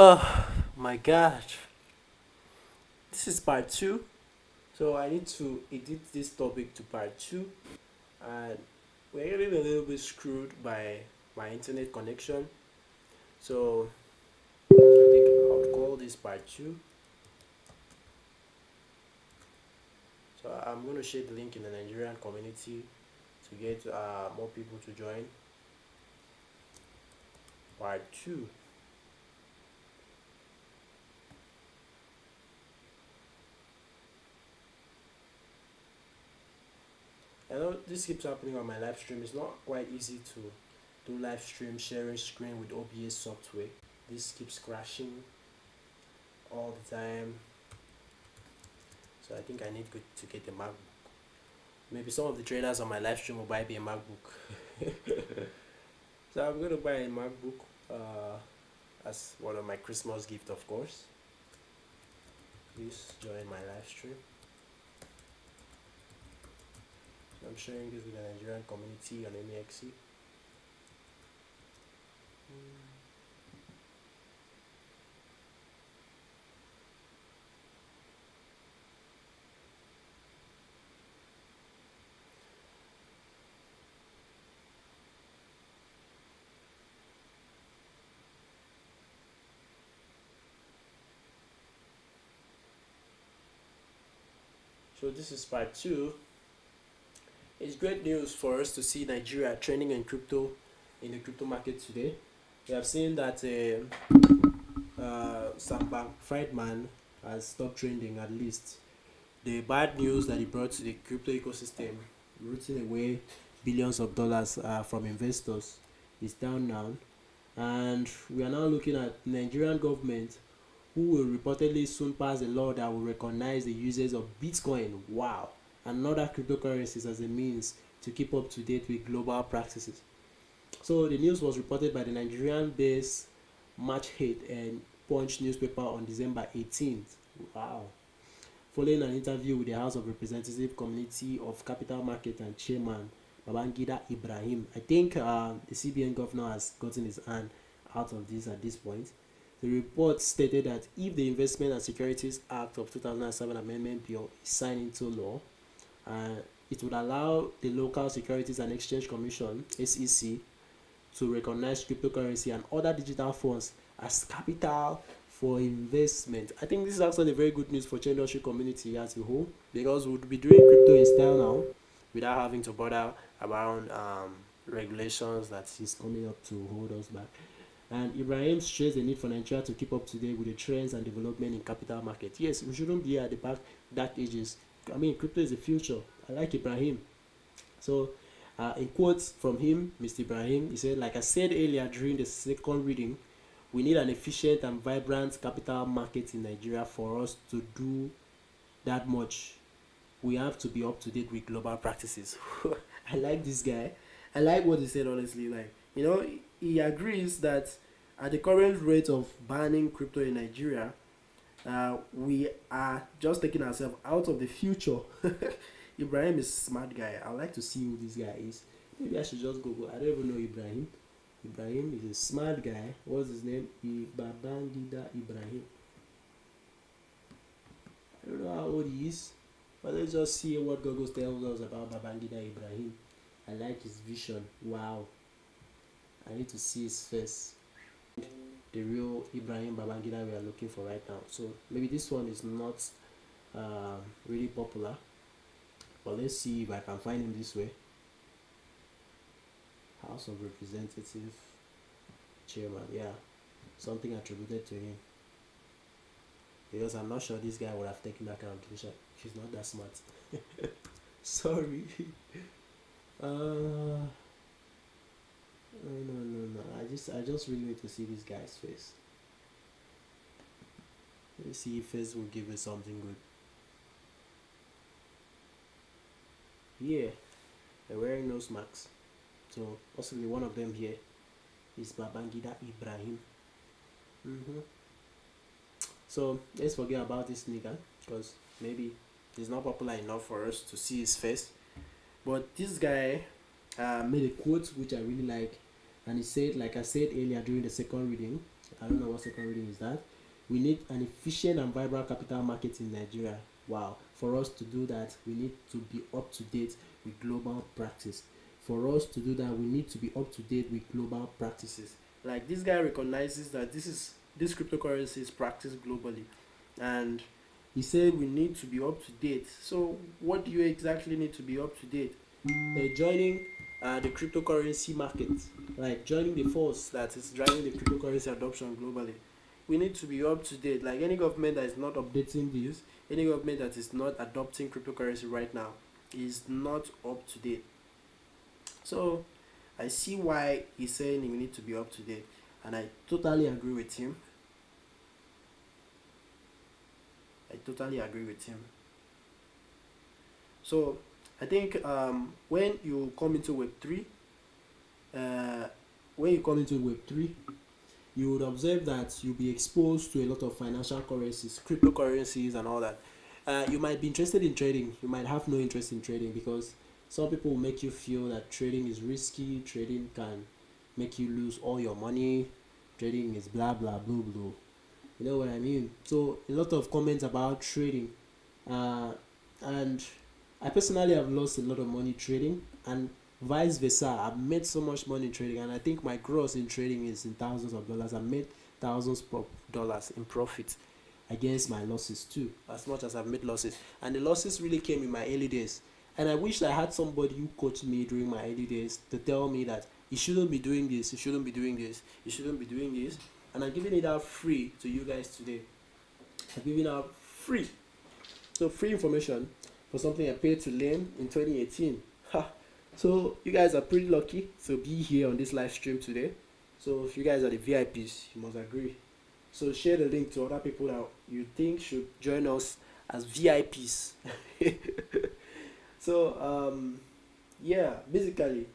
Oh my god, this is part two. So I need to edit this topic to part two, and we're getting a little bit screwed by my internet connection. So I think I'll call this part two. So I'm going to share the link in the Nigerian community to get more people to join part two. I know this keeps happening on my live stream. It's not quite easy to do live stream sharing screen with OBS software. This keeps crashing all the time. So I think I need to get a MacBook. Maybe some of the traders on my live stream will buy me a MacBook. So I'm going to buy a MacBook as one of my Christmas gift, of course. Please join my live stream. I'm sharing this with the Nigerian community on MEXC. So this is part two. It's great news for us to see Nigeria trending in the crypto market today. We have seen that Sam Bankman-Friedman has stopped trending, at least. The bad news that he brought to the crypto ecosystem, rooting away billions of dollars from investors, is down now. And we are now looking at the Nigerian government, who will reportedly soon pass a law that will recognize the users of Bitcoin, wow, and other cryptocurrencies as a means to keep up to date with global practices. So the news was reported by the Nigerian-based Match Hate and Punch newspaper on December 18th. Wow. Following an interview with the House of Representative Committee of Capital Market and Chairman Babangida Ibrahim. I think the CBN governor has gotten his hand out of this at this point. The report stated that if the Investment and Securities Act of 2007 Amendment Bill is signed into law, it would allow the local Securities and Exchange Commission (SEC) to recognize cryptocurrency and other digital funds as capital for investment. I think this is actually very good news for the industry community as a whole, because we'll be doing crypto in style now without having to bother around regulations that is coming up to hold us back. And Ibrahim stressed the need for Nigeria to keep up to date with the trends and development in capital market. Yes, we shouldn't be at the back dark ages. I mean, crypto is the future. I like Ibrahim. So, in quotes from him, Mr. Ibrahim, he said, like I said earlier during the second reading, we need an efficient and vibrant capital market in Nigeria for us to do that much. We have to be up to date with global practices. I like this guy. I like what he said, honestly. Like, he agrees that at the current rate of banning crypto in Nigeria, we are just taking ourselves out of the future. Ibrahim is a smart guy. I'd like to see who this guy is. Maybe I should just Google. I don't even know Ibrahim. Ibrahim is a smart guy. What's his name? Babangida Ibrahim. I don't know how old he is, but let's just see what Google tells us about Babangida Ibrahim. I like his vision. Wow. I need to see his face. The real Ibrahim Babangida we are looking for right now. So maybe this one is not really popular, but let's see if I can find him this way. House of Representative Chairman, yeah, something attributed to him, because I'm not sure this guy would have taken that kind of decision. He's not that smart. Sorry. No. I just really need to see this guy's face. Let's see if face will give us something good. Yeah, they're wearing nose masks. So possibly one of them here is Babangida Ibrahim. So let's forget about this nigga, because maybe he's not popular enough for us to see his face. But this guy made a quote which I really like, and he said, like I said earlier during the second reading, I don't know what second reading is that. We need an efficient and vibrant capital market in Nigeria. Wow. For us to do that, we need to be up to date with global practice. For us to do that, we need to be up to date with global practices. Like this guy recognizes that this cryptocurrency is practiced globally, and he said we need to be up to date. So what do you exactly need to be up to date? Joining the cryptocurrency market, like joining the force that is driving the cryptocurrency adoption globally. We need to be up to date. Like any government that is not updating this, any government that is not adopting cryptocurrency right now is not up to date. So I see why he's saying we need to be up to date, and I totally agree with him. I totally agree with him. So I think when you come into Web3, uh, you would observe that you'll be exposed to a lot of financial currencies, cryptocurrencies, and all that. You might be interested in trading. You might have no interest in trading because some people will make you feel that trading is risky. Trading can make you lose all your money. Trading is blah blah blah blah. You know what I mean? So a lot of comments about trading, and I personally have lost a lot of money trading, and vice versa. I've made so much money in trading, and I think my gross in trading is in thousands of dollars. I made thousands of dollars in profit against my losses too, as much as I've made losses. And the losses really came in my early days. And I wish I had somebody who coached me during my early days to tell me that you shouldn't be doing this, you shouldn't be doing this, you shouldn't be doing this. And I'm giving it out free to you guys today. I'm giving out free. So free information for something I paid to learn in 2018. Ha. So you guys are pretty lucky to be here on this live stream today. So if you guys are the VIPs, you must agree. So share the link to other people that you think should join us as VIPs. So yeah, basically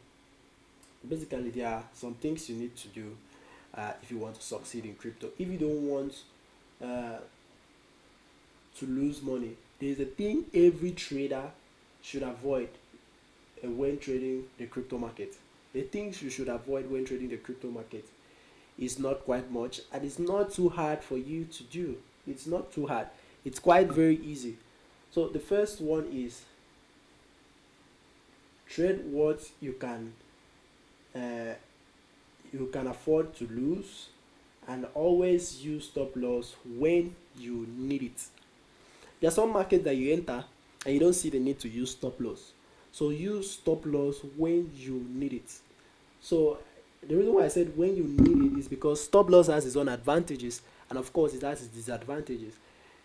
there are some things you need to do if you want to succeed in crypto. If you don't want to lose money, there's a thing every trader should avoid when trading the crypto market. The things you should avoid when trading the crypto market is not quite much, and it's not too hard for you to do. It's not too hard. It's quite very easy. So the first one is trade what you can afford to lose, and always use stop loss when you need it. There are some markets that you enter and you don't see the need to use stop loss. So use stop loss when you need it. So the reason why I said when you need it is because stop loss has its own advantages, and of course it has its disadvantages,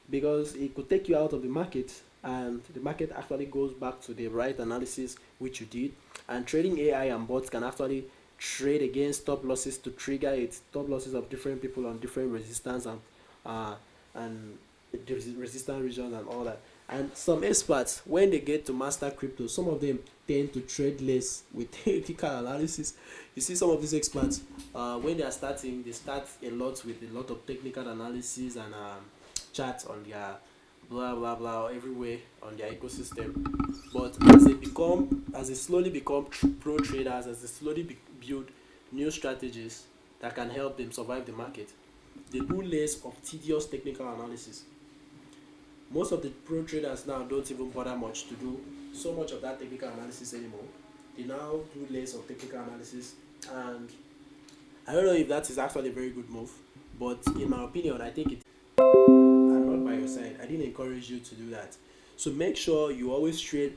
because it could take you out of the market and the market actually goes back to the right analysis which you did. And trading AI and bots can actually trade against stop losses to trigger it, stop losses of different people on different resistance and resistance regions and all that. And some experts, when they get to master crypto, some of them tend to trade less with technical analysis. You see some of these experts, when they are starting, they start a lot with a lot of technical analysis and charts on their blah blah blah everywhere on their ecosystem. But as they slowly become pro traders, as they slowly build new strategies that can help them survive the market, they do less of tedious technical analysis. Most of the pro traders now don't even bother much to do so much of that technical analysis anymore. They now do less of technical analysis, and I don't know if that is actually a very good move, but in my opinion, I think it. I'm not by your side. I didn't encourage you to do that. So make sure you always trade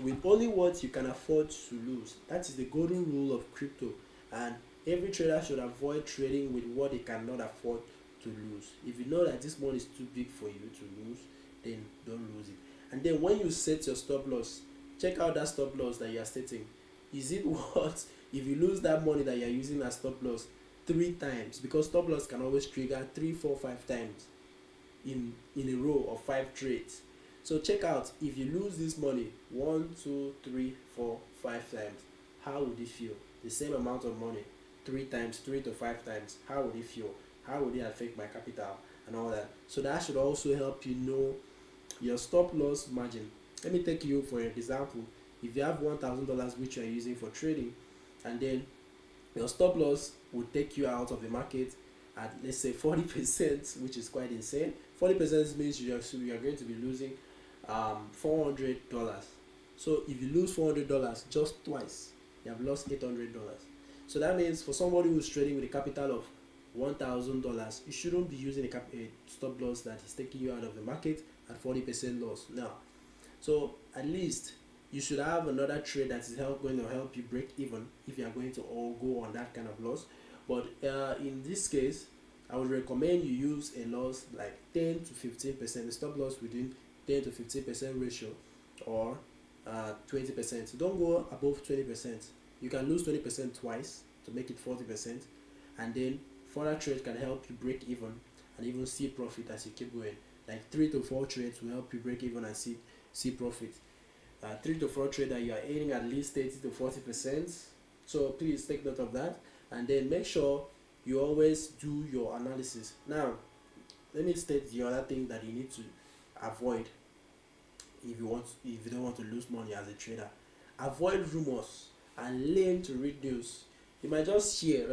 with only what you can afford to lose. That is the golden rule of crypto, and every trader should avoid trading with what they cannot afford to lose. If you know that this money is too big for you to lose, then don't lose it. And then when you set your stop loss, check out that stop loss that you are setting. Is it what if you lose that money that you are using as stop loss 3 times? Because stop loss can always trigger 3, 4, 5 times in a row of 5 trades. So check out, if you lose this money 1, 2, 3, 4, 5 times, how would it feel? The same amount of money 3 times, 3 to 5 times, how would it feel? How would it affect my capital and all that? So that should also help you know your stop loss margin. Let me take you for an example. If you have $1,000 which you are using for trading, and then your stop loss will take you out of the market at, let's say, 40%, which is quite insane. 40% means you are going to be losing $400. So if you lose $400 just twice, you have lost $800. So that means for somebody who's trading with a capital of $1,000, you shouldn't be using a stop loss that is taking you out of the market at 40% loss. Now, so at least you should have another trade that is going to help you break even if you are going to all go on that kind of loss. But in this case, I would recommend you use a loss like 10 to 15%, a stop loss within 10 to 15% ratio, or 20%. Don't go above 20%. You can lose 20% twice to make it 40%, and then further trade can help you break even and even see profit as you keep going. Like 3 to 4 trades will help you break even and see profit. 3 to 4 trade that you are earning at least 30 to 40%. So please take note of that, and then make sure you always do your analysis. Now, let me state the other thing that you need to avoid if you don't want to lose money as a trader. Avoid rumors and learn to read news. You might just hear